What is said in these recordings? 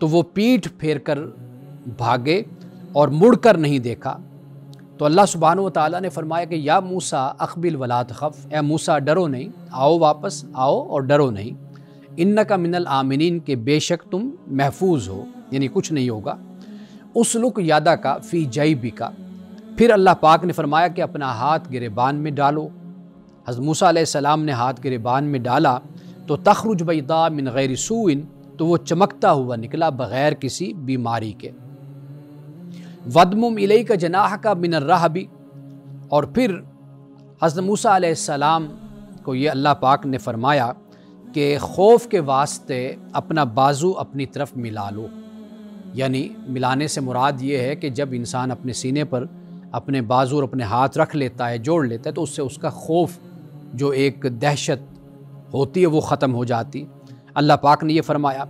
تو وہ پیٹھ پھیر کر بھاگے اور مڑ کر نہیں دیکھا۔ تو اللہ سبحانہ و تعالیٰ نے فرمایا کہ یا موسیٰ اقبل ولا تخف، اے موسیٰ ڈرو نہیں، آؤ واپس آؤ اور ڈرو نہیں، انک من الآمنین، کہ بے شک تم محفوظ ہو، یعنی کچھ نہیں ہوگا۔ اسلک یادہ کا فی جیبی کا، پھر اللہ پاک نے فرمایا کہ اپنا ہاتھ گریبان میں ڈالو۔ حضرت موسیٰ علیہ السلام نے ہاتھ گریبان میں ڈالا تو تخرج بیضاء من غیر سوء، تو وہ چمکتا ہوا نکلا بغیر کسی بیماری کے۔ وَدْمُمْ إِلَيْكَ جَنَاحَكَ مِنَ الرَّهْبِ، اور پھر حضرت موسیٰ علیہ السلام کو یہ اللہ پاک نے فرمایا کہ خوف کے واسطے اپنا بازو اپنی طرف ملا لو، یعنی ملانے سے مراد یہ ہے کہ جب انسان اپنے سینے پر اپنے بازو اور اپنے ہاتھ رکھ لیتا ہے، جوڑ لیتا ہے، تو اس سے اس کا خوف جو ایک دہشت ہوتی ہے وہ ختم ہو جاتی۔ اللہ پاک نے یہ فرمایا،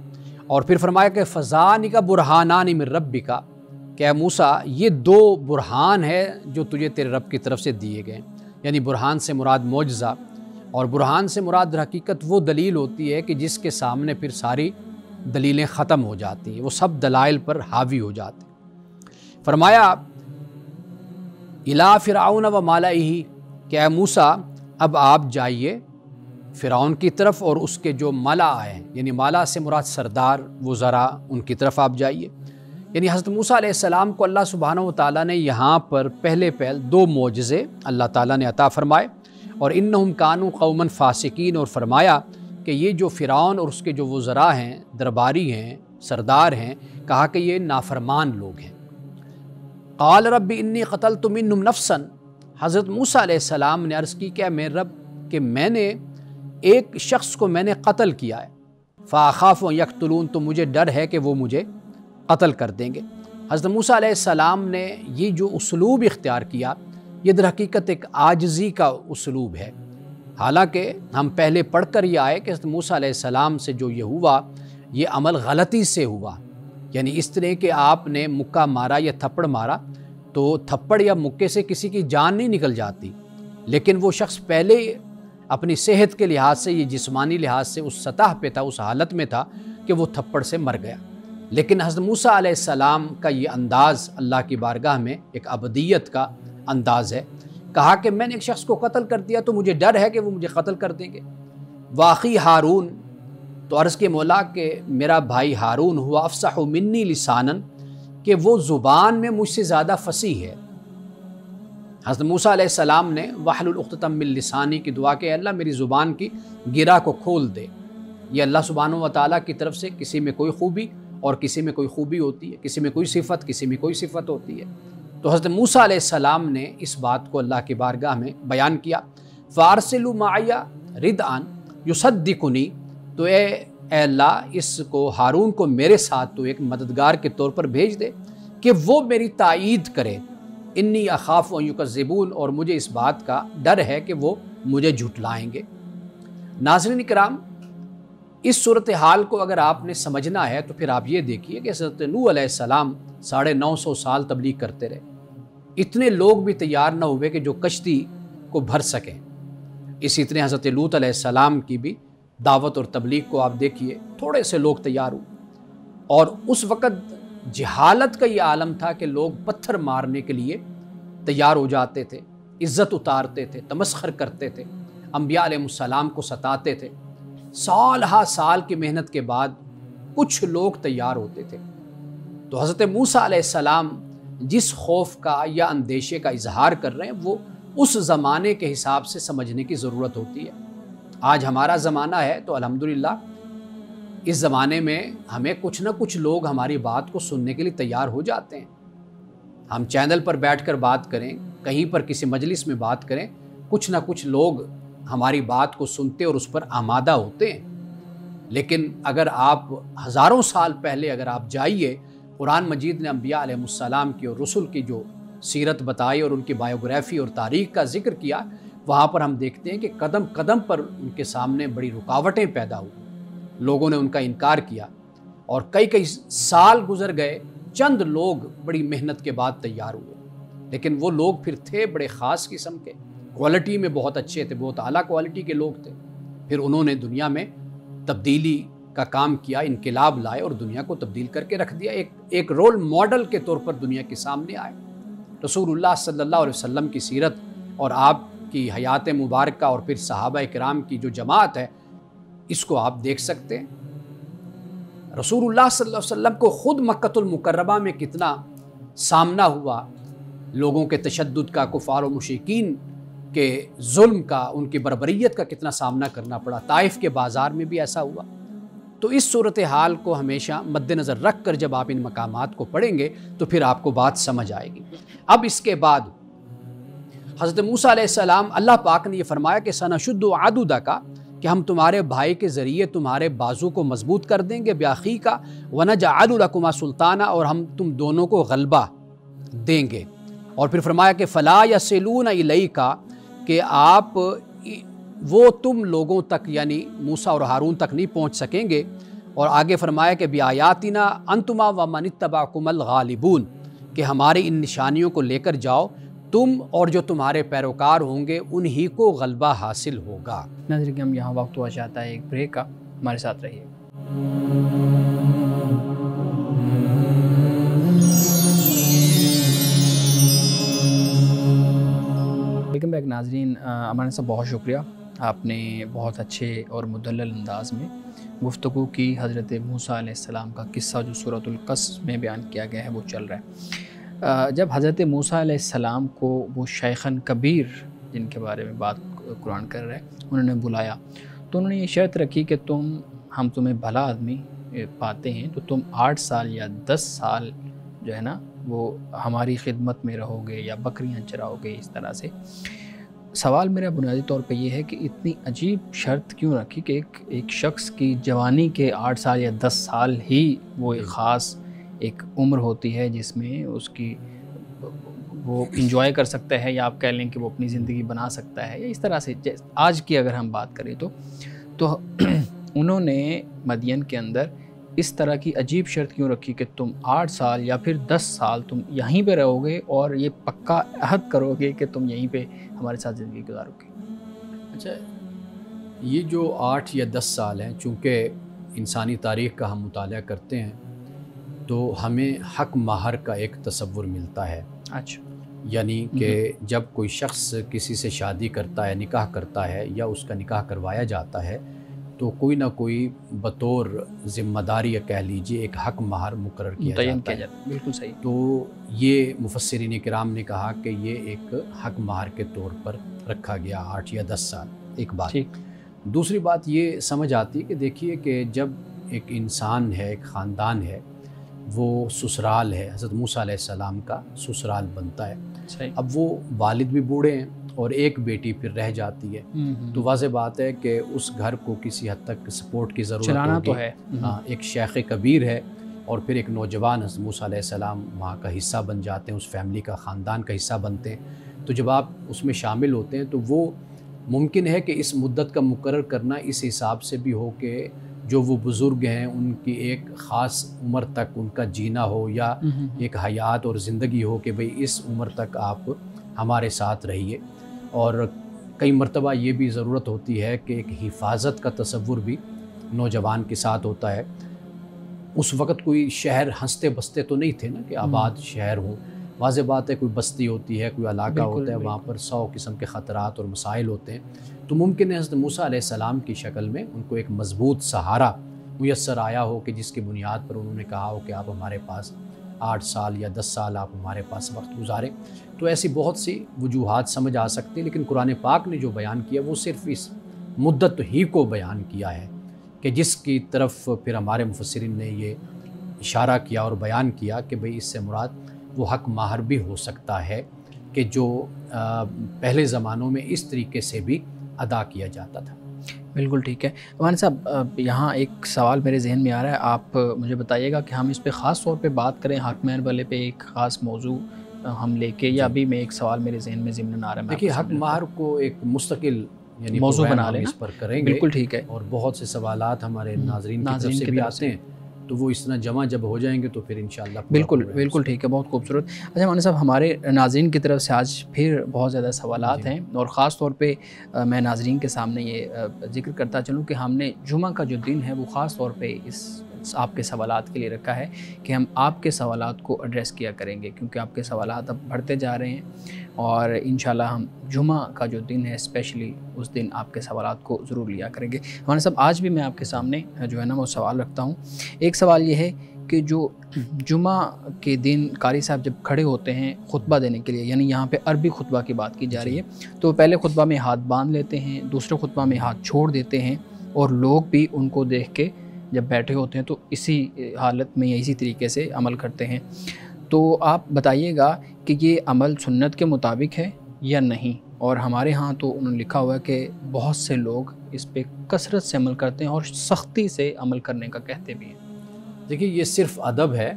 اور پھر فرمایا کہ فَذَانِكَ بُرْهَانَانِ مِن رَبِّكَ، کہ اے موسیٰ یہ دو برہان ہے جو تجھے تیرے رب کی طرف سے دیے گئے، یعنی برہان سے مراد معجزہ، اور برہان سے مراد حقیقت وہ دلیل ہوتی ہے کہ جس کے سامنے پھر ساری دلیلیں ختم ہو جاتی ہیں، وہ سب دلائل پر حاوی ہو جاتے ہیں۔ فرمایا اِلیٰ فرعون و ملئہ، کہ اے موسیٰ اب آپ جائیے فرعون کی طرف اور اس کے جو ملا ہیں، یعنی ملا سے مراد سردار وزراء، ان کی طرف آپ جائیے۔ یعنی حضرت موسیٰ علیہ السلام کو اللہ سبحانہ و تعالیٰ نے یہاں پر پہلے دو معجزے اللہ تعالیٰ نے عطا فرمائے، اور انہم کانوا قوما فاسقین، اور فرمایا کہ یہ جو فرعون اور اس کے جو وزراء ہیں، درباری ہیں، سردار ہیں، کہا کہ یہ نافرمان لوگ ہیں۔ قال رب انی قتلت منہم نفسا، حضرت موسیٰ علیہ السلام نے عرض کی کہ میرے رب کہ میں نے ایک شخص کو میں نے قتل کیا ہے، فاخاف ان یقتلون، تو مجھے ڈر ہے کہ وہ مجھے قتل کر دیں گے۔ حضرت موسیٰ علیہ السلام نے یہ جو اسلوب اختیار کیا، یہ در حقیقت ایک عاجزی کا اسلوب ہے۔ حالانکہ ہم پہلے پڑھ کر یہ آئے کہ حضرت موسیٰ علیہ السلام سے جو یہ ہوا، یہ عمل غلطی سے ہوا، یعنی اس طرح کہ آپ نے مکہ مارا یا تھپڑ مارا، تو تھپڑ یا مکے سے کسی کی جان نہیں نکل جاتی، لیکن وہ شخص پہلے اپنی صحت کے لحاظ سے، یہ جسمانی لحاظ سے اس سطح پہ تھا، اس حالت میں تھا کہ وہ تھپڑ سے مر گیا۔ لیکن حضرت موسیٰ علیہ السلام کا یہ انداز اللہ کی بارگاہ میں ایک عبدیت کا انداز ہے۔ کہا کہ میں نے ایک شخص کو قتل کر دیا تو مجھے ڈر ہے کہ وہ مجھے قتل کر دیں گے۔ واخی ہارون، تو عرض کے مولا کہ میرا بھائی ہارون ہوا افصح منی لسانا، کہ وہ زبان میں مجھ سے زیادہ فصیح ہے۔ حضرت موسیٰ علیہ السلام نے واحلل عقدۃ من لسانی کی دعا کہ اللہ میری زبان کی گرہ کو کھول دے۔ یہ اللہ سبحانہ و تعالیٰ کی طرف سے کسی میں کوئی خوبی اور کسی میں کوئی خوبی ہوتی ہے، کسی میں کوئی صفت، کسی میں کوئی صفت ہوتی ہے۔ تو حضرت موسیٰ علیہ السلام نے اس بات کو اللہ کی بارگاہ میں بیان کیا، فارسلوا معی ردءا یصدقنی، تو اے اللہ اس کو ہارون کو میرے ساتھ تو ایک مددگار کے طور پر بھیج دے کہ وہ میری تائید کرے، انی اخاف ان یکذبون، اور مجھے اس بات کا ڈر ہے کہ وہ مجھے جھٹلائیں گے۔ ناظرین کرام، اس صورتحال کو اگر آپ نے سمجھنا ہے تو پھر آپ یہ دیکھیے کہ حضرت نوح علیہ السلام 950 سال تبلیغ کرتے رہے، اتنے لوگ بھی تیار نہ ہوئے کہ جو کشتی کو بھر سکیں۔ اسی طرح حضرت لوط علیہ السلام کی بھی دعوت اور تبلیغ کو آپ دیکھیے، تھوڑے سے لوگ تیار ہوئے، اور اس وقت جہالت کا یہ عالم تھا کہ لوگ پتھر مارنے کے لیے تیار ہو جاتے تھے، عزت اتارتے تھے، تمسخر کرتے تھے، انبیاء علیہ السلام کو ستاتے تھے۔ سال ہا سال کی محنت کے بعد کچھ لوگ تیار ہوتے تھے۔ تو حضرت موسیٰ علیہ السلام جس خوف کا یا اندیشے کا اظہار کر رہے ہیں، وہ اس زمانے کے حساب سے سمجھنے کی ضرورت ہوتی ہے۔ آج ہمارا زمانہ ہے تو الحمدللہ اس زمانے میں ہمیں کچھ نہ کچھ لوگ ہماری بات کو سننے کے لیے تیار ہو جاتے ہیں۔ ہم چینل پر بیٹھ کر بات کریں، کہیں پر کسی مجلس میں بات کریں، کچھ نہ کچھ لوگ ہماری بات کو سنتے اور اس پر آمادہ ہوتے ہیں۔ لیکن اگر آپ ہزاروں سال پہلے اگر آپ جائیے، قرآن مجید نے انبیاء علیہ السلام کی اور رسل کی جو سیرت بتائی اور ان کی بایوگرافی اور تاریخ کا ذکر کیا، وہاں پر ہم دیکھتے ہیں کہ قدم قدم پر ان کے سامنے بڑی رکاوٹیں پیدا ہوئی، لوگوں نے ان کا انکار کیا، اور کئی سال گزر گئے، چند لوگ بڑی محنت کے بعد تیار ہوئے، لیکن وہ لوگ پھر تھے بڑے خاص قسم کے، کوالٹی میں بہت اچھے تھے، بہت اعلیٰ کوالٹی کے لوگ تھے۔ پھر انہوں نے دنیا میں تبدیلی کا کام کیا، انقلاب لائے اور دنیا کو تبدیل کر کے رکھ دیا، ایک رول ماڈل کے طور پر دنیا کے سامنے آئے۔ رسول اللہ صلی اللہ علیہ وسلم کی سیرت اور آپ کی حیات مبارکہ اور پھر صحابہ کرام کی جو جماعت ہے، اس کو آپ دیکھ سکتے ہیں۔ رسول اللہ صلی اللہ علیہ وسلم کو خود مکۃ المکرمہ میں کتنا سامنا ہوا، لوگوں کے تشدد کا، کفار و مشرکین کے ظلم کا، ان کی بربریت کا کتنا سامنا کرنا پڑا۔ طائف کے بازار میں بھی ایسا ہوا۔ تو اس صورتحال کو ہمیشہ مد نظر رکھ کر جب آپ ان مقامات کو پڑھیں گے تو پھر آپ کو بات سمجھ آئے گی۔ اب اس کے بعد حضرت موسیٰ علیہ السلام، اللہ پاک نے یہ فرمایا کہ سنشد عضدک، کہ ہم تمہارے بھائی کے ذریعے تمہارے بازو کو مضبوط کر دیں گے، بأخیک ونجعل لکما سلطانا، اور ہم تم دونوں کو غلبہ دیں گے۔ اور پھر فرمایا کہ فلا یصلون الیک، کہ آپ وہ تم لوگوں تک یعنی موسیٰ اور ہارون تک نہیں پہنچ سکیں گے۔ اور آگے فرمایا کہ بآیاتنا انتما ومن اتبعکم الغالبون، کہ ہماری ان نشانیوں کو لے کر جاؤ، تم اور جو تمہارے پیروکار ہوں گے انہی کو غلبہ حاصل ہوگا۔ ناظرین کہ ہم یہاں وقت ہوا چاہتا ہے ایک بریک کا، ہمارے ساتھ رہیے۔ ویلکم بیک ناظرین، ہمارے ساتھ بہت شکریہ، آپ نے بہت اچھے اور مدلل انداز میں گفتگو کی۔ حضرت موسیٰ علیہ السلام کا قصہ جو سورۃ القصص میں بیان کیا گیا ہے وہ چل رہا ہے۔ جب حضرت موسیٰ علیہ السلام کو وہ شیخاً کبیر جن کے بارے میں بات قرآن کر رہا ہے انہوں نے بلایا تو انہوں نے یہ شرط رکھی کہ ہم تمہیں بھلا آدمی پاتے ہیں تو تم 8 سال یا 10 سال جو ہے نا وہ ہماری خدمت میں رہو گے یا بکریاں چراؤ گے۔ اس طرح سے سوال میرا بنیادی طور پہ یہ ہے کہ اتنی عجیب شرط کیوں رکھی کہ ایک شخص کی جوانی کے 8 سال یا 10 سال ہی وہ ایک خاص ایک عمر ہوتی ہے جس میں اس کی وہ انجوائے کر سکتا ہے، یا آپ کہہ لیں کہ وہ اپنی زندگی بنا سکتا ہے، یا اس طرح سے آج کی اگر ہم بات کریں تو انہوں نے مدین کے اندر اس طرح کی عجیب شرط کیوں رکھی کہ تم 8 سال یا پھر 10 سال تم یہیں پہ رہو گے اور یہ پکا عہد کرو گے کہ تم یہیں پہ ہمارے ساتھ زندگی گزارو گے؟ اچھا، یہ جو 8 یا 10 سال ہیں، چونکہ انسانی تاریخ کا ہم مطالعہ کرتے ہیں تو ہمیں حق مہر کا ایک تصور ملتا ہے۔ اچھا، یعنی کہ جب کوئی شخص کسی سے شادی کرتا ہے، نکاح کرتا ہے یا اس کا نکاح کروایا جاتا ہے تو کوئی نہ کوئی بطور ذمہ داری یا کہہ لیجیے ایک حق مہر مقرر کیا جاتا ہے۔ بالکل صحیح۔ تو یہ مفسرین کرام نے کہا کہ یہ ایک حق مہر کے طور پر رکھا گیا 8 یا 10 سال، ایک بات۔ دوسری بات یہ سمجھ آتی ہے کہ دیکھیے کہ جب ایک انسان ہے، ایک خاندان ہے، وہ سسرال ہے، حضرت موسیٰ علیہ السلام کا سسرال بنتا ہے۔ اب وہ والد بھی بوڑھے ہیں اور ایک بیٹی پھر رہ جاتی ہے، تو واضح بات ہے کہ اس گھر کو کسی حد تک سپورٹ کی ضرورت ہوگی۔ تو ہے ایک شیخ کبیر ہے اور پھر ایک نوجوان حضرت موسیٰ علیہ السلام وہاں کا حصہ بن جاتے ہیں، اس فیملی کا، خاندان کا حصہ بنتے ہیں۔ تو جب آپ اس میں شامل ہوتے ہیں تو وہ ممکن ہے کہ اس مدت کا مقرر کرنا اس حساب سے بھی ہو کہ جو وہ بزرگ ہیں ان کی ایک خاص عمر تک ان کا جینا ہو، یا ایک حیات اور زندگی ہو کہ بھئی اس عمر تک آپ ہمارے ساتھ رہیے۔ اور کئی مرتبہ یہ بھی ضرورت ہوتی ہے کہ ایک حفاظت کا تصور بھی نوجوان کے ساتھ ہوتا ہے۔ اس وقت کوئی شہر ہنستے بستے تو نہیں تھے نا کہ آباد شہر ہوں، واضح بات ہے کوئی بستی ہوتی ہے، کوئی علاقہ ہوتا ہے، وہاں پر 100 قسم کے خطرات اور مسائل ہوتے ہیں۔ تو ممکن ہے حضرت موسیٰ علیہ السلام کی شکل میں ان کو ایک مضبوط سہارا میسر آیا ہو کہ جس کی بنیاد پر انہوں نے کہا ہو کہ آپ ہمارے پاس 8 سال یا 10 سال آپ ہمارے پاس وقت گزاریں۔ تو ایسی بہت سی وجوہات سمجھ آ سکتی ہیں، لیکن قرآن پاک نے جو بیان کیا وہ صرف اس مدت ہی کو بیان کیا ہے کہ جس کی طرف پھر ہمارے مفسرین نے یہ اشارہ کیا اور بیان کیا کہ بھئی اس سے مراد وہ حق مہر بھی ہو سکتا ہے کہ جو پہلے زمانوں میں اس طریقے سے بھی ادا کیا جاتا تھا۔ بالکل ٹھیک ہے۔ مولانا صاحب یہاں ایک سوال میرے ذہن میں آ رہا ہے، آپ مجھے بتائیے گا کہ ہم اس پہ خاص طور پہ بات کریں، حق مہر والے پہ ایک خاص موضوع ہم لے کے، یا ابھی میں ایک سوال میرے ذہن میں ضمن آ رہا ہے؟ دیکھیے حق مہر کو ایک مستقل یعنی موضوع بنا لیں، اس پر کریں گے، بالکل ٹھیک ہے، اور بہت سے سوالات ہمارے ناظرین کی طرف سے بھی آتے ہیں، تو وہ اس طرح جمع جب ہو جائیں گے تو پھر انشاءاللہ بالکل ٹھیک ہے، بہت خوبصورت۔ اچھا مولانا صاحب، ہمارے ناظرین کی طرف سے آج پھر بہت زیادہ سوالات ہیں، اور خاص طور پہ میں ناظرین کے سامنے یہ ذکر کرتا چلوں کہ ہم نے جمعہ کا جو دن ہے وہ خاص طور پہ اس آپ کے سوالات کے لیے رکھا ہے کہ ہم آپ کے سوالات کو ایڈریس کیا کریں گے، کیونکہ آپ کے سوالات اب بڑھتے جا رہے ہیں، اور انشاءاللہ ہم جمعہ کا جو دن ہے اسپیشلی اس دن آپ کے سوالات کو ضرور لیا کریں گے۔ مولانا صاحب، آج بھی میں آپ کے سامنے جو ہے نا وہ سوال رکھتا ہوں۔ ایک سوال یہ ہے کہ جو جمعہ کے دن قاری صاحب جب کھڑے ہوتے ہیں خطبہ دینے کے لیے، یعنی یہاں پہ عربی خطبہ کی بات کی جا رہی ہے، تو پہلے خطبہ میں ہاتھ باندھ لیتے ہیں، دوسرے خطبہ میں ہاتھ چھوڑ دیتے ہیں، اور لوگ بھی ان کو دیکھ کے جب بیٹھے ہوتے ہیں تو اسی حالت میں یا اسی طریقے سے عمل کرتے ہیں۔ تو آپ بتائیے گا کہ یہ عمل سنت کے مطابق ہے یا نہیں؟ اور ہمارے ہاں تو انہوں نے لکھا ہوا ہے کہ بہت سے لوگ اس پہ کثرت سے عمل کرتے ہیں اور سختی سے عمل کرنے کا کہتے بھی ہیں۔ دیکھیے، یہ صرف ادب ہے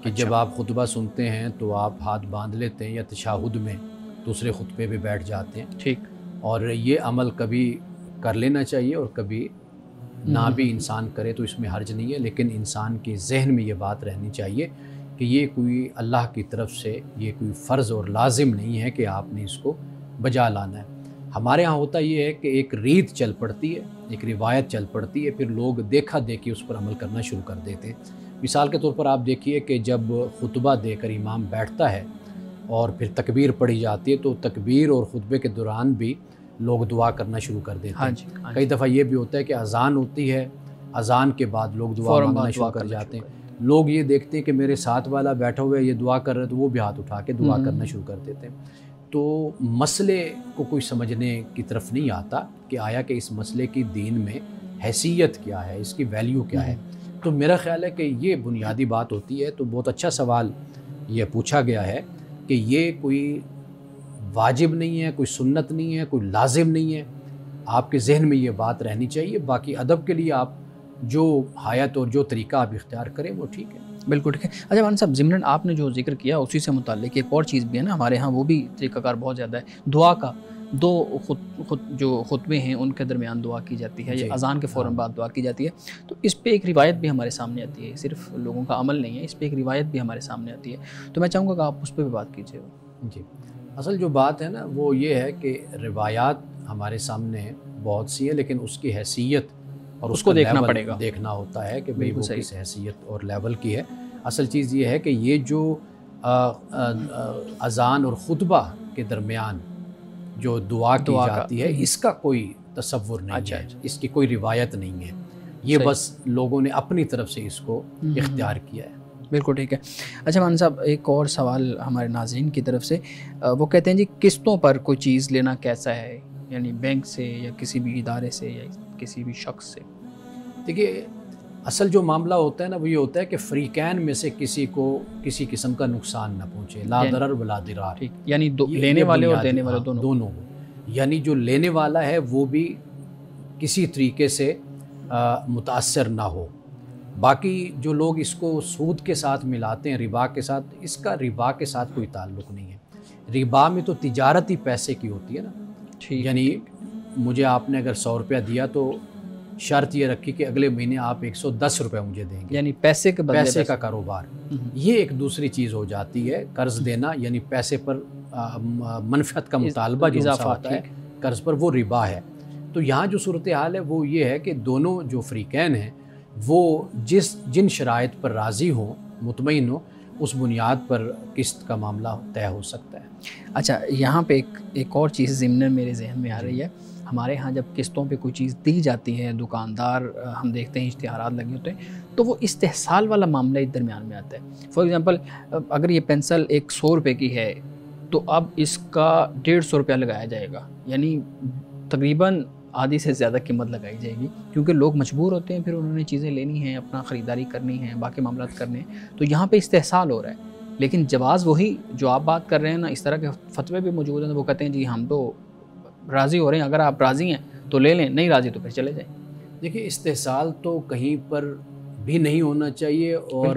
کہ جب آپ خطبہ سنتے ہیں تو آپ ہاتھ باندھ لیتے ہیں یا تشہد میں دوسرے خطبے پہ بیٹھ جاتے ہیں، ٹھیک، اور یہ عمل کبھی کر لینا چاہیے اور کبھی نہ بھی انسان کرے تو اس میں حرج نہیں ہے، لیکن انسان کے ذہن میں یہ بات رہنی چاہیے کہ یہ کوئی اللہ کی طرف سے یہ کوئی فرض اور لازم نہیں ہے کہ آپ نے اس کو بجا لانا ہے۔ ہمارے ہاں ہوتا یہ ہے کہ ایک ریت چل پڑتی ہے، ایک روایت چل پڑتی ہے، پھر لوگ دیکھا دیکھی اس پر عمل کرنا شروع کر دیتے ہیں۔ مثال کے طور پر آپ دیکھیے کہ جب خطبہ دے کر امام بیٹھتا ہے اور پھر تکبیر پڑھی جاتی ہے تو تکبیر اور خطبے کے دوران بھی لوگ دعا کرنا شروع کر دیتے ہیں۔ کئی دفعہ یہ بھی ہوتا ہے کہ اذان ہوتی ہے، اذان کے بعد لوگ دعا مانگنا شروع کر جاتے ہیں۔ لوگ یہ دیکھتے ہیں کہ میرے ساتھ والا بیٹھا ہوا ہے، یہ دعا کر رہے تو وہ بھی ہاتھ اٹھا کے دعا کرنا شروع کر دیتے ہیں۔ تو مسئلے کو کوئی سمجھنے کی طرف نہیں آتا کہ آیا کہ اس مسئلے کی دین میں حیثیت کیا ہے، اس کی ویلیو کیا ہے۔ تو میرا خیال ہے کہ یہ بنیادی بات ہوتی ہے۔ تو بہت اچھا سوال یہ پوچھا گیا ہے کہ یہ کوئی واجب نہیں ہے، کوئی سنت نہیں ہے، کوئی لازم نہیں ہے، آپ کے ذہن میں یہ بات رہنی چاہیے۔ باقی ادب کے لیے آپ جو حیات اور جو طریقہ آپ اختیار کریں وہ ٹھیک ہے۔ بالکل ٹھیک ہے۔ اچھا مولانا صاحب، ضمناً آپ نے جو ذکر کیا اسی سے متعلق ایک اور چیز بھی ہے نا، ہمارے ہاں وہ بھی طریقہ کار بہت زیادہ ہے، دعا کا۔ دو جو خطبے ہیں ان کے درمیان دعا کی جاتی ہے، یا اذان کے فوراً بعد دعا کی جاتی ہے، تو اس پہ ایک روایت بھی ہمارے سامنے آتی ہے، صرف لوگوں کا عمل نہیں ہے، اس پہ ایک روایت بھی ہمارے سامنے آتی ہے، تو میں چاہوں گا کہ آپ اس پہ بھی بات کیجیے۔ جی، اصل جو بات ہے نا وہ یہ ہے کہ روایات ہمارے سامنے بہت سی ہیں، لیکن اس کی حیثیت اور اس کو دیکھنا پڑے گا، دیکھنا ہوتا ہے کہ بھئی وہ کس حیثیت اور لیول کی ہے۔ اصل چیز یہ ہے کہ یہ جو اذان اور خطبہ کے درمیان جو دعا کی جاتی ہے اس کا کوئی تصور نہیں ہے، اس کی کوئی روایت نہیں ہے، یہ بس لوگوں نے اپنی طرف سے اس کو اختیار کیا ہے۔ بالکل ٹھیک ہے۔ اچھا مولانا صاحب، ایک اور سوال ہمارے ناظرین کی طرف سے، وہ کہتے ہیں جی قسطوں پر کوئی چیز لینا کیسا ہے، یعنی بینک سے یا کسی بھی ادارے سے یا کسی بھی شخص سے؟ دیکھیے، اصل جو معاملہ ہوتا ہے نا وہ یہ ہوتا ہے کہ فریقین میں سے کسی کو کسی قسم کا نقصان نہ پہنچے، لا ضرر ولا ضرار، یعنی لینے والے اور دینے والے دونوں کو، یعنی جو لینے والا ہے وہ بھی کسی طریقے سے متاثر نہ ہو۔ باقی جو لوگ اس کو سود کے ساتھ ملاتے ہیں، ربا کے ساتھ، اس کا ربا کے ساتھ کوئی تعلق نہیں ہے۔ ربا میں تو تجارتی پیسے کی ہوتی ہے نا، یعنی مجھے آپ نے اگر 100 روپیہ دیا تو شرط یہ رکھی کہ اگلے مہینے آپ 110 روپے مجھے دیں گے، یعنی پیسے کے بدلے پیسے کا کاروبار۔ یہ ایک دوسری چیز ہو جاتی ہے، قرض دینا، یعنی پیسے پر منفعت کا مطالبہ جو ہوتا ہے قرض پر، وہ ربا ہے۔ تو یہاں جو صورتحال ہے وہ یہ ہے کہ دونوں جو فریقین ہیں وہ جن شرائط پر راضی ہوں، مطمئن ہوں، اس بنیاد پر قسط کا معاملہ طے ہو سکتا ہے۔ اچھا، یہاں پہ ایک اور چیز ضمن میرے ذہن میں آ رہی ہے، ہمارے ہاں جب قسطوں پہ کوئی چیز دی جاتی ہے، دکاندار ہم دیکھتے ہیں اشتہارات لگے ہوتے ہیں، تو وہ استحصال والا معاملہ اس درمیان میں آتا ہے۔ فار ایگزامپل، اگر یہ پینسل 100 روپے کی ہے تو اب اس کا 150 روپیہ لگایا جائے گا، یعنی تقریباً آدھی سے زیادہ قیمت لگائی جائے گی، کیونکہ لوگ مجبور ہوتے ہیں، پھر انہوں نے چیزیں لینی ہیں، اپنا خریداری کرنی ہے، باقی معاملات کرنے ہیں، تو یہاں پہ استحصال ہو رہا ہے۔ لیکن جواز وہی جو آپ بات کر رہے ہیں نا، اس طرح کے فتوے بھی موجود ہیں، وہ کہتے ہیں جی ہم تو راضی ہو رہے ہیں، اگر آپ راضی ہیں تو لے لیں، نہیں راضی تو پھر چلے جائیں۔ دیکھیے، استحصال تو کہیں پر بھی نہیں ہونا چاہیے، اور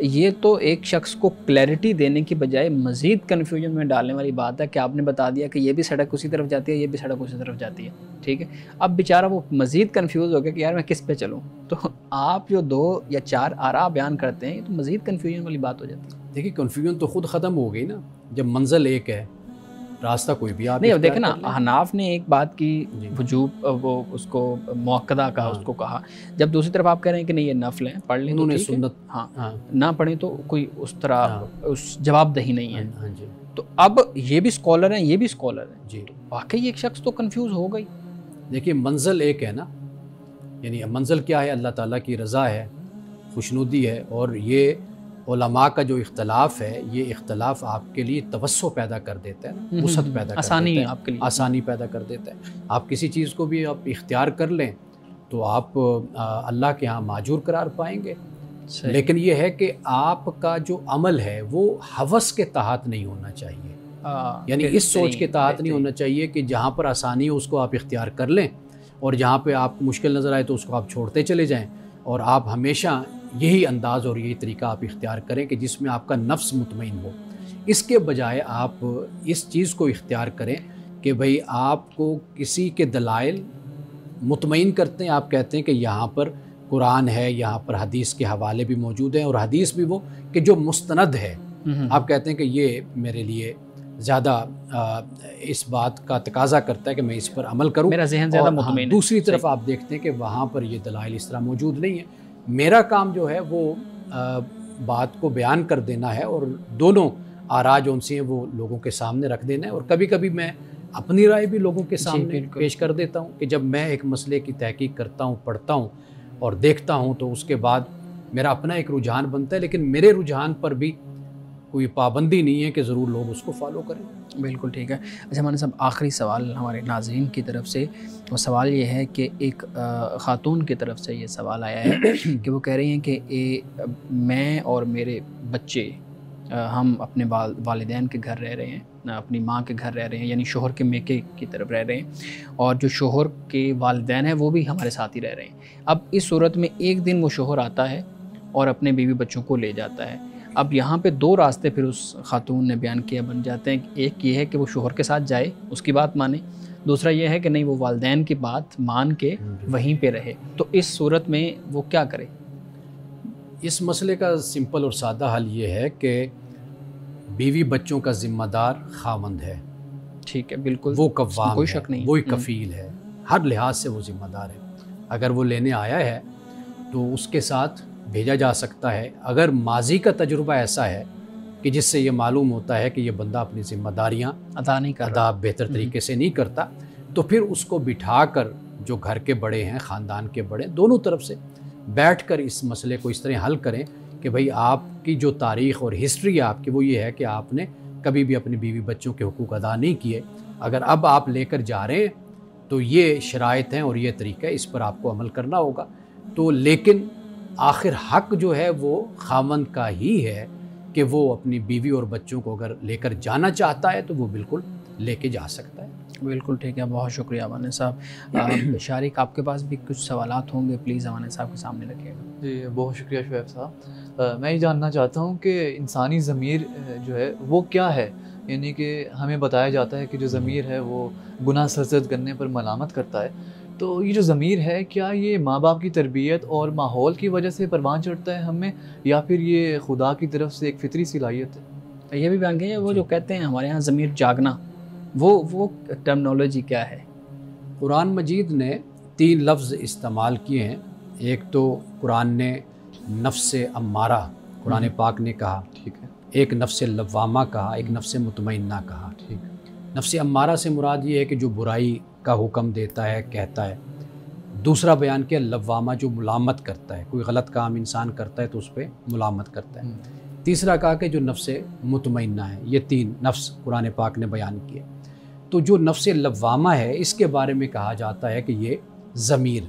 یہ تو ایک شخص کو کلیئرٹی دینے کی بجائے مزید کنفیوژن میں ڈالنے والی بات ہے کہ آپ نے بتا دیا کہ یہ بھی سڑک اسی طرف جاتی ہے، یہ بھی سڑک اسی طرف جاتی ہے، ٹھیک ہے، اب بیچارہ وہ مزید کنفیوز ہو گیا کہ یار میں کس پہ چلوں. تو آپ جو 2 یا 4 آراء بیان کرتے ہیں یہ تو مزید کنفیوژن والی بات ہو جاتی ہے. دیکھیے کنفیوژن تو خود ختم ہو گئی نا جب منزل ایک ہے، راستہ کوئی بھی آپ نہیں. اب دیکھیں نا، حناف نے ایک بات کی وجوب، وہ اس کو موقدہ کا اس کو کہا، جب دوسری طرف آپ کہہ رہے ہیں کہ نہیں یہ نفل ہیں پڑھ لیں، انہوں نے سنت ہاں نہ پڑھیں تو کوئی اس طرح اس جواب دہی نہیں ہے. تو اب یہ بھی اسکالر ہیں، یہ بھی اسکالر ہیں جی، واقعی ایک شخص تو کنفیوز ہو گئی. دیکھیے منزل ایک ہے نا، یعنی منزل کیا ہے؟ اللہ تعالیٰ کی رضا ہے، خوشنودی ہے، اور یہ علماء کا جو اختلاف ہے یہ اختلاف آپ کے لیے توسع پیدا کر دیتا ہے نا، وسعت پیدا کر دیتا ہے، آپ کے لیے آسانی پیدا کر دیتا ہے. آپ کسی چیز کو بھی آپ اختیار کر لیں تو آپ اللہ کے ہاں ماجور قرار پائیں گے. لیکن یہ ہے کہ آپ کا جو عمل ہے وہ ہوس کے تحت نہیں ہونا چاہیے، یعنی اس سوچ کے تحت نہیں ہونا چاہیے کہ جہاں پر آسانی ہو اس کو آپ اختیار کر لیں، اور جہاں پہ آپ کو مشکل نظر آئے تو اس کو آپ چھوڑتے چلے جائیں. اور آپ ہمیشہ یہی انداز اور یہی طریقہ آپ اختیار کریں کہ جس میں آپ کا نفس مطمئن ہو. اس کے بجائے آپ اس چیز کو اختیار کریں کہ بھئی آپ کو کسی کے دلائل مطمئن کرتے ہیں، آپ کہتے ہیں کہ یہاں پر قرآن ہے، یہاں پر حدیث کے حوالے بھی موجود ہیں، اور حدیث بھی وہ کہ جو مستند ہے. آپ کہتے ہیں کہ یہ میرے لیے زیادہ اس بات کا تقاضا کرتا ہے کہ میں اس پر عمل کروں، میرا ذہن زیادہ مطمئن ہے. دوسری طرف آپ دیکھتے ہیں کہ وہاں پر یہ دلائل اس طرح موجود نہیں ہیں. میرا کام جو ہے وہ بات کو بیان کر دینا ہے، اور دونوں آراء جو ان سے ہیں وہ لوگوں کے سامنے رکھ دینا ہے. اور کبھی کبھی میں اپنی رائے بھی لوگوں کے سامنے پیش کر دیتا ہوں کہ جب میں ایک مسئلے کی تحقیق کرتا ہوں، پڑھتا ہوں اور دیکھتا ہوں تو اس کے بعد میرا اپنا ایک رجحان بنتا ہے، لیکن میرے رجحان پر بھی کوئی پابندی نہیں ہے کہ ضرور لوگ اس کو فالو کریں. بالکل ٹھیک ہے. اچھا مولانا صاحب، آخری سوال ہمارے ناظرین کی طرف سے، وہ سوال یہ ہے کہ ایک خاتون کی طرف سے یہ سوال آیا ہے کہ وہ کہہ رہی ہیں کہ میں اور میرے بچے ہم اپنے والدین کے گھر رہ رہے ہیں، اپنی ماں کے گھر رہ رہے ہیں، یعنی شوہر کے میکے کی طرف رہ رہے ہیں، اور جو شوہر کے والدین ہیں وہ بھی ہمارے ساتھ ہی رہ رہے ہیں. اب اس صورت میں ایک دن وہ شوہر آتا ہے اور اپنے بیوی بچوں کو لے جاتا ہے. اب یہاں پہ 2 راستے پھر اس خاتون نے بیان کیا بن جاتے ہیں. ایک یہ ہے کہ وہ شوہر کے ساتھ جائے، اس کی بات مانے، دوسرا یہ ہے کہ نہیں وہ والدین کی بات مان کے وہیں پہ رہے. تو اس صورت میں وہ کیا کرے؟ اس مسئلے کا سمپل اور سادہ حل یہ ہے کہ بیوی بچوں کا ذمہ دار خاوند ہے. ٹھیک ہے، بالکل، وہ قوام کوئی ہے، شک نہیں، وہی کفیل ہے، ہر لحاظ سے وہ ذمہ دار ہے. اگر وہ لینے آیا ہے تو اس کے ساتھ بھیجا جا سکتا ہے. اگر ماضی کا تجربہ ایسا ہے کہ جس سے یہ معلوم ہوتا ہے کہ یہ بندہ اپنی ذمہ داریاں ادا بہتر طریقے سے نہیں کرتا، تو پھر اس کو بٹھا کر جو گھر کے بڑے ہیں، خاندان کے بڑے، دونوں طرف سے بیٹھ کر اس مسئلے کو اس طرح حل کریں کہ بھئی آپ کی جو تاریخ اور ہسٹری ہے آپ کی وہ یہ ہے کہ آپ نے کبھی بھی اپنی بیوی بچوں کے حقوق ادا نہیں کیے. اگر اب آپ لے کر جا رہے ہیں تو یہ شرائط ہیں اور یہ طریقہ ہے، اس پر آپ کو عمل کرنا ہوگا. تو لیکن آخر حق جو ہے وہ خاوند کا ہی ہے کہ وہ اپنی بیوی اور بچوں کو اگر لے کر جانا چاہتا ہے تو وہ بالکل لے کے جا سکتا ہے. بالکل ٹھیک ہے، بہت شکریہ امانے صاحب. شارق، آپ کے پاس بھی کچھ سوالات ہوں گے، پلیز امانے صاحب کے سامنے رکھیے گا. جی بہت شکریہ شعیب صاحب. میں یہ جاننا چاہتا ہوں کہ انسانی ضمیر جو ہے وہ کیا ہے؟ یعنی کہ ہمیں بتایا جاتا ہے کہ جو ضمیر ہے وہ گناہ سرزد کرنے پر ملامت کرتا ہے. تو یہ جو ضمیر ہے کیا یہ ماں باپ کی تربیت اور ماحول کی وجہ سے پروان چڑھتا ہے ہمیں، یا پھر یہ خدا کی طرف سے ایک فطری صلاحیت ہے؟ یہ بھی بیان کیجیے، وہ جو کہتے ہیں ہمارے ہاں ضمیر جاگنا، وہ ٹرمنالوجی کیا ہے؟ قرآن مجید نے 3 لفظ استعمال کیے ہیں. ایک تو قرآن نے نفس امارہ قرآن پاک نے کہا، ٹھیک ہے، ایک نفس لوامہ کہا، ایک نفس مطمئنہ کہا. ٹھیک. نفس امارہ سے مراد یہ ہے کہ جو برائی کا حکم دیتا ہے، کہتا ہے. دوسرا بیان کیا لوامہ جو ملامت کرتا ہے، کوئی غلط کام انسان کرتا ہے تو اس پہ ملامت کرتا ہے. تیسرا کہا کہ جو نفس مطمئنہ ہے. یہ 3 نفس قرآن پاک نے بیان کیے. تو جو نفس لوامہ ہے اس کے بارے میں کہا جاتا ہے کہ یہ ضمیر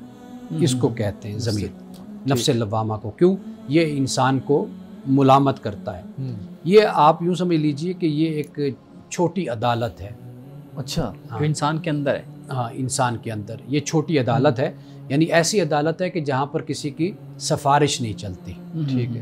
کس کو کہتے ہیں؟ ضمیر نفس لوامہ کو. کیوں؟ یہ انسان کو ملامت کرتا ہے. یہ آپ یوں سمجھ لیجئے کہ یہ ایک چھوٹی عدالت ہے. اچھا، جو انسان کے اندر ہے. ہاں، انسان کے اندر یہ چھوٹی عدالت ہے، یعنی ایسی عدالت ہے کہ جہاں پر کسی کی سفارش نہیں چلتی. ٹھیک ہے.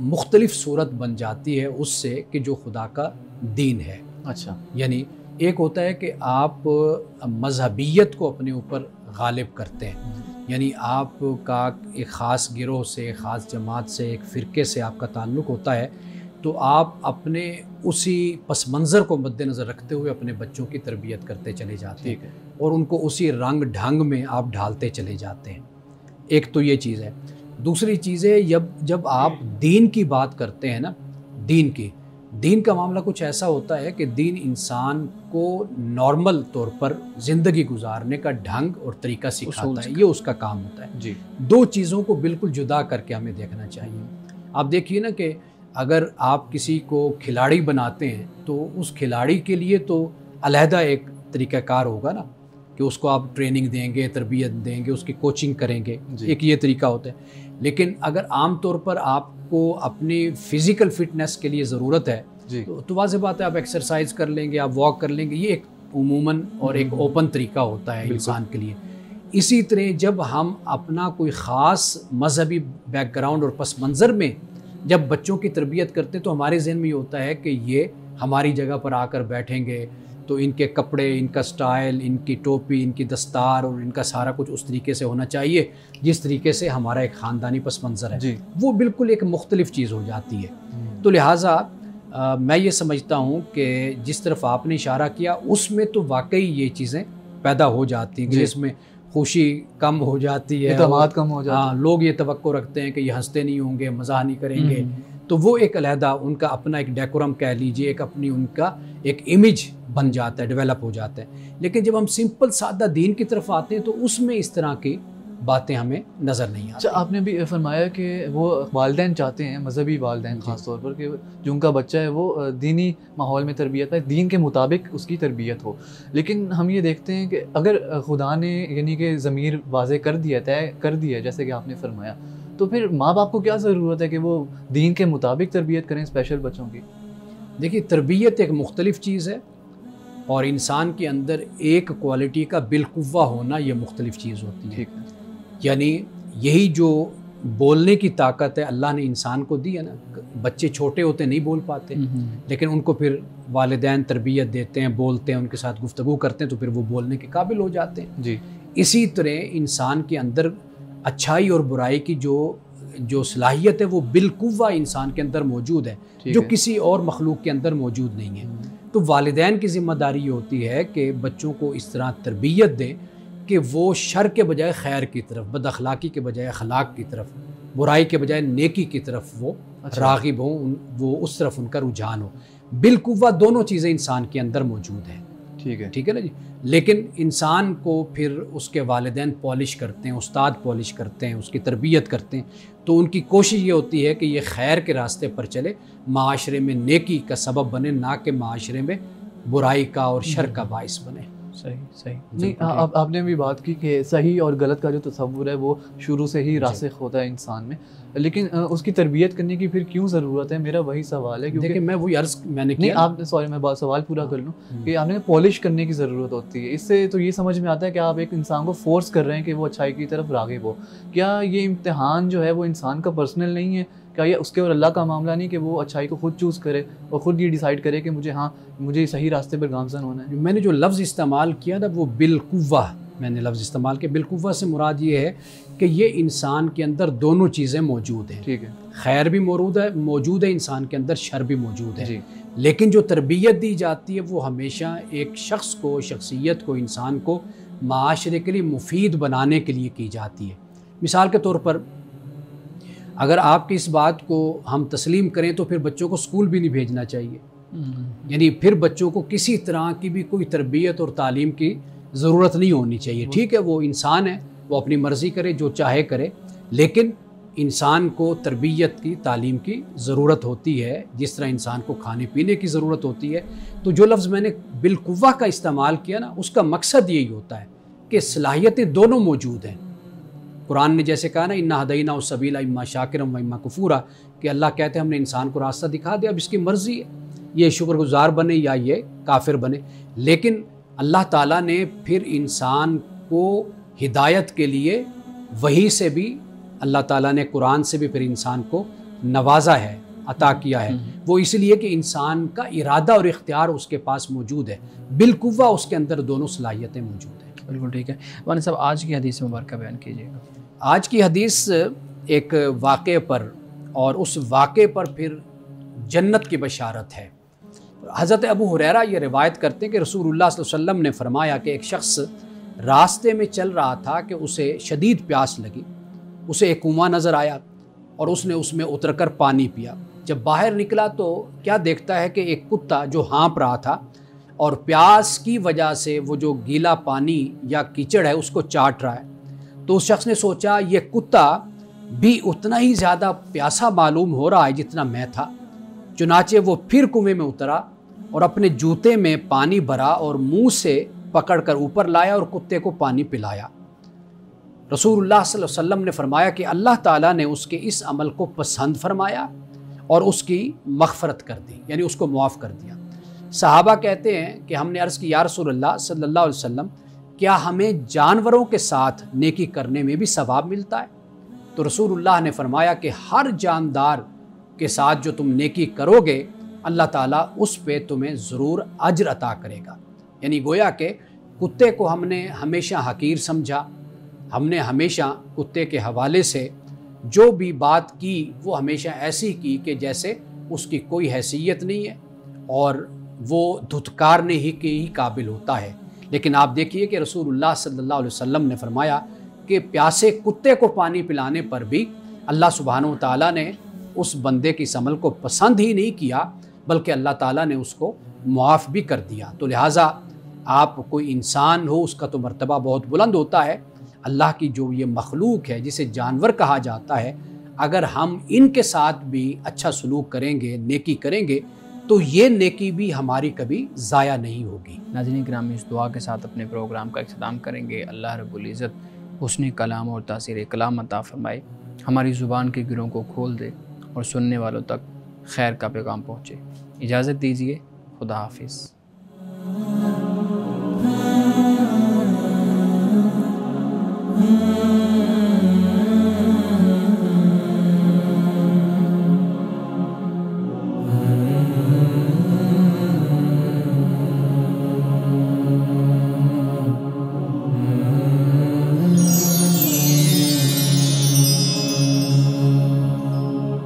مختلف صورت بن جاتی ہے اس سے کہ جو خدا کا دین ہے. اچھا. یعنی ایک ہوتا ہے کہ آپ مذہبیت کو اپنے اوپر غالب کرتے ہیں, یعنی آپ کا ایک خاص گروہ سے, ایک خاص جماعت سے, ایک فرقے سے آپ کا تعلق ہوتا ہے, تو آپ اپنے اسی پس منظر کو مد نظر رکھتے ہوئے اپنے بچوں کی تربیت کرتے چلے جاتے ہیں اور ان کو اسی رنگ ڈھنگ میں آپ ڈھالتے چلے جاتے ہیں. ایک تو یہ چیز ہے. دوسری چیز ہے جب آپ دین کی بات کرتے ہیں نا, دین کا معاملہ کچھ ایسا ہوتا ہے کہ دین انسان کو نارمل طور پر زندگی گزارنے کا ڈھنگ اور طریقہ سکھاتا ہے, یہ اس کا کام ہوتا ہے. جی. دو چیزوں کو بالکل جدا کر کے ہمیں دیکھنا چاہیے. آپ دیکھیے نا کہ اگر آپ کسی کو کھلاڑی بناتے ہیں تو اس کھلاڑی کے لیے تو علیحدہ ایک طریقہ کار ہوگا نا, کہ اس کو آپ ٹریننگ دیں گے, تربیت دیں گے, اس کی کوچنگ کریں گے. ایک یہ طریقہ ہوتا ہے. لیکن اگر عام طور پر آپ کو اپنی فزیکل فٹنس کے لیے ضرورت ہے تو واضح بات ہے آپ ایکسرسائز کر لیں گے, آپ واک کر لیں گے. یہ ایک عموماً اور ایک اوپن طریقہ ہوتا ہے انسان کے لیے. اسی طرح جب ہم اپنا کوئی خاص مذہبی بیک گراؤنڈ اور پس منظر میں جب بچوں کی تربیت کرتے ہیں تو ہمارے ذہن میں یہ ہوتا ہے کہ یہ ہماری جگہ پر آ کر بیٹھیں گے تو ان کے کپڑے, ان کا سٹائل, ان کی ٹوپی, ان کی دستار اور ان کا سارا کچھ اس طریقے سے ہونا چاہیے جس طریقے سے ہمارا ایک خاندانی پس منظر ہے. وہ بالکل ایک مختلف چیز ہو جاتی ہے. تو لہٰذا میں یہ سمجھتا ہوں کہ جس طرف آپ نے اشارہ کیا اس میں تو واقعی یہ چیزیں پیدا ہو جاتی ہیں, جس میں خوشی کم ہو جاتی ہے, اعتماد کم ہو جاتا ہے. لوگ یہ توقع رکھتے ہیں کہ یہ ہنستے نہیں ہوں گے, مزاح نہیں کریں گے, تو وہ ایک علیحدہ ان کا اپنا ایک ڈیکورم کہہ لیجئے, ایک اپنی ان کا ایک امیج بن جاتا ہے, ڈیولپ ہو جاتا ہے. لیکن جب ہم سمپل سادہ دین کی طرف آتے ہیں تو اس میں اس طرح کی باتیں ہمیں نظر نہیں آتی. اچھا, آپ نے بھی فرمایا کہ وہ والدین چاہتے ہیں, مذہبی والدین خاص طور پر, کہ جو ان کا بچہ ہے وہ دینی ماحول میں تربیت ہے, دین کے مطابق اس کی تربیت ہو. لیکن ہم یہ دیکھتے ہیں کہ اگر خدا نے یعنی کہ ضمیر واضح کر دیا, طے کر دیا جیسے کہ آپ نے فرمایا, تو پھر ماں باپ کو کیا ضرورت ہے کہ وہ دین کے مطابق تربیت کریں اسپیشل بچوں کی؟ دیکھیے, تربیت ایک مختلف چیز ہے اور انسان کے اندر ایک کوالٹی کا بالقوہ ہونا یہ مختلف چیز ہوتی ہے. یعنی یہی جو بولنے کی طاقت ہے اللہ نے انسان کو دی ہے نا. بچے چھوٹے ہوتے نہیں بول پاتے, لیکن ان کو پھر والدین تربیت دیتے ہیں, بولتے ہیں, ان کے ساتھ گفتگو کرتے ہیں تو پھر وہ بولنے کے قابل ہو جاتے ہیں. اسی طرح انسان کے اندر اچھائی اور برائی کی جو صلاحیت ہے وہ بالقوہ انسان کے اندر موجود ہے, جو کسی اور مخلوق کے اندر موجود نہیں ہے. تو والدین کی ذمہ داری یہ ہوتی ہے کہ بچوں کو اس طرح تربیت دیں کہ وہ شر کے بجائے خیر کی طرف, بد اخلاقی کے بجائے اخلاق کی طرف, برائی کے بجائے نیکی کی طرف وہ راغب ہوں, وہ اس طرف ان کا رجحان ہو. بالقوہ دونوں چیزیں انسان کے اندر موجود ہیں. ٹھیک ہے نا جی. لیکن انسان کو پھر اس کے والدین پالش کرتے ہیں, استاد پالش کرتے ہیں, اس کی تربیت کرتے ہیں, تو ان کی کوشش یہ ہوتی ہے کہ یہ خیر کے راستے پر چلے, معاشرے میں نیکی کا سبب بنے, نہ کہ معاشرے میں برائی کا اور شر کا باعث بنے. صحیح. نہیں, آپ نے بھی بات کی کہ صحیح اور غلط کا جو تصور ہے وہ شروع سے ہی راسخ ہوتا ہے انسان میں, لیکن اس کی تربیت کرنے کی پھر کیوں ضرورت ہے؟ میرا وہی سوال ہے. کیونکہ میں نے نہیں, آپ سوری میں سوال پورا کر لوں کہ آپ نے پالش کرنے کی ضرورت ہوتی ہے. اس سے تو یہ سمجھ میں آتا ہے کہ آپ ایک انسان کو فورس کر رہے ہیں کہ وہ اچھائی کی طرف راغب ہو. کیا یہ امتحان جو ہے وہ انسان کا پرسنل نہیں ہے؟ کیا یہ اس کے اور اللہ کا معاملہ نہیں کہ وہ اچھائی کو خود چوز کرے اور خود یہ ڈیسائیڈ کرے کہ مجھے صحیح راستے پر گامزن ہونا ہے؟ میں نے جو لفظ استعمال کیا نا وہ بالقوہ, میں نے لفظ استعمال کیا. بالقوہ سے مراد یہ ہے کہ یہ انسان کے اندر دونوں چیزیں موجود ہیں. ٹھیک ہے, خیر بھی موجود ہے انسان کے اندر, شر بھی موجود ہے. لیکن جو تربیت دی جاتی ہے وہ ہمیشہ ایک شخص کو, شخصیت کو, انسان کو معاشرے کے لیے مفید بنانے کے لیے کی جاتی ہے. مثال کے طور پر اگر آپ کی اس بات کو ہم تسلیم کریں تو پھر بچوں کو اسکول بھی نہیں بھیجنا چاہیے. یعنی پھر بچوں کو کسی طرح کی بھی کوئی تربیت اور تعلیم کی ضرورت نہیں ہونی چاہیے. ٹھیک ہے, وہ انسان ہے, وہ اپنی مرضی کرے, جو چاہے کرے, لیکن انسان کو تربیت کی, تعلیم کی ضرورت ہوتی ہے جس طرح انسان کو کھانے پینے کی ضرورت ہوتی ہے. تو جو لفظ میں نے بالقوہ کا استعمال کیا نا, اس کا مقصد یہی ہوتا ہے کہ صلاحیتیں دونوں موجود ہیں. قرآن نے جیسے کہا نا, انا ہدیناہ السبیل اما شاکرا و اما کفورا, کہ اللہ کہتے ہیں ہم نے انسان کو راستہ دکھا دیا, اب اس کی مرضی ہے یہ شکر گزار بنے یا یہ کافر بنے. لیکن اللہ تعالیٰ نے پھر انسان کو ہدایت کے لیے وحی سے بھی, اللہ تعالیٰ نے قرآن سے بھی پھر انسان کو نوازا ہے، عطا کیا ہے، وہ اس لیے کہ انسان کا ارادہ اور اختیار اس کے پاس موجود ہے، بالقوہ اس کے اندر دونوں صلاحیتیں موجود ہیں۔ بالکل ٹھیک ہے مولانا صاحب، آج کی حدیث مبارکہ بیان کیجیے گا۔ آج کی حدیث ایک واقعے پر اور اس واقعے پر پھر جنت کی بشارت ہے۔ حضرت ابو ہریرہ یہ روایت کرتے ہیں کہ رسول اللہ صلی اللہ علیہ وسلم نے فرمایا کہ ایک شخص راستے میں چل رہا تھا کہ اسے شدید پیاس لگی، اسے ایک کنواں نظر آیا اور اس نے اس میں اتر کر پانی پیا۔ جب باہر نکلا تو کیا دیکھتا ہے کہ ایک کتا جو ہانپ رہا تھا اور پیاس کی وجہ سے وہ جو گیلا پانی یا کیچڑ ہے اس کو چاٹ رہا ہے۔ تو اس شخص نے سوچا یہ کتا بھی اتنا ہی زیادہ پیاسا معلوم ہو رہا ہے جتنا میں تھا، چنانچہ وہ پھر کنویں میں اترا اور اپنے جوتے میں پانی بھرا اور منہ سے پکڑ کر اوپر لایا اور کتے کو پانی پلایا۔ رسول اللہ صلی اللہ علیہ وسلم نے فرمایا کہ اللہ تعالیٰ نے اس کے اس عمل کو پسند فرمایا اور اس کی مغفرت کر دی، یعنی اس کو معاف کر دیا۔ صحابہ کہتے ہیں کہ ہم نے عرض کی یا رسول اللہ صلی اللہ علیہ وسلم، کیا ہمیں جانوروں کے ساتھ نیکی کرنے میں بھی ثواب ملتا ہے؟ تو رسول اللہ نے فرمایا کہ ہر جاندار کے ساتھ جو تم نیکی کرو گے اللہ تعالیٰ اس پہ تمہیں ضرور اجر عطا کرے گا۔ یعنی گویا کہ کتے کو ہم نے ہمیشہ حقیر سمجھا، ہم نے ہمیشہ کتے کے حوالے سے جو بھی بات کی وہ ہمیشہ ایسی کی کہ جیسے اس کی کوئی حیثیت نہیں ہے اور وہ دھتکارنے ہی کے ہی قابل ہوتا ہے۔ لیکن آپ دیکھیے کہ رسول اللہ صلی اللہ علیہ وسلم نے فرمایا کہ پیاسے کتے کو پانی پلانے پر بھی اللہ سبحانہ و تعالیٰ نے اس بندے کی اس عمل کو پسند ہی نہیں کیا بلکہ اللہ تعالیٰ نے اس کو معاف بھی کر دیا۔ تو لہٰذا آپ کوئی انسان ہو اس کا تو مرتبہ بہت بلند ہوتا ہے، اللہ کی جو یہ مخلوق ہے جسے جانور کہا جاتا ہے، اگر ہم ان کے ساتھ بھی اچھا سلوک کریں گے، نیکی کریں گے تو یہ نیکی بھی ہماری کبھی ضائع نہیں ہوگی۔ ناظرین گرامی، اس دعا کے ساتھ اپنے پروگرام کا اختتام کریں گے۔ اللہ رب العزت حسن کلام اور تاثیر کلام عطا فرمائے، ہماری زبان کے گروں کو کھول دے اور سننے والوں تک خیر کا پیغام پہنچے۔ اجازت دیجیے، خدا حافظ۔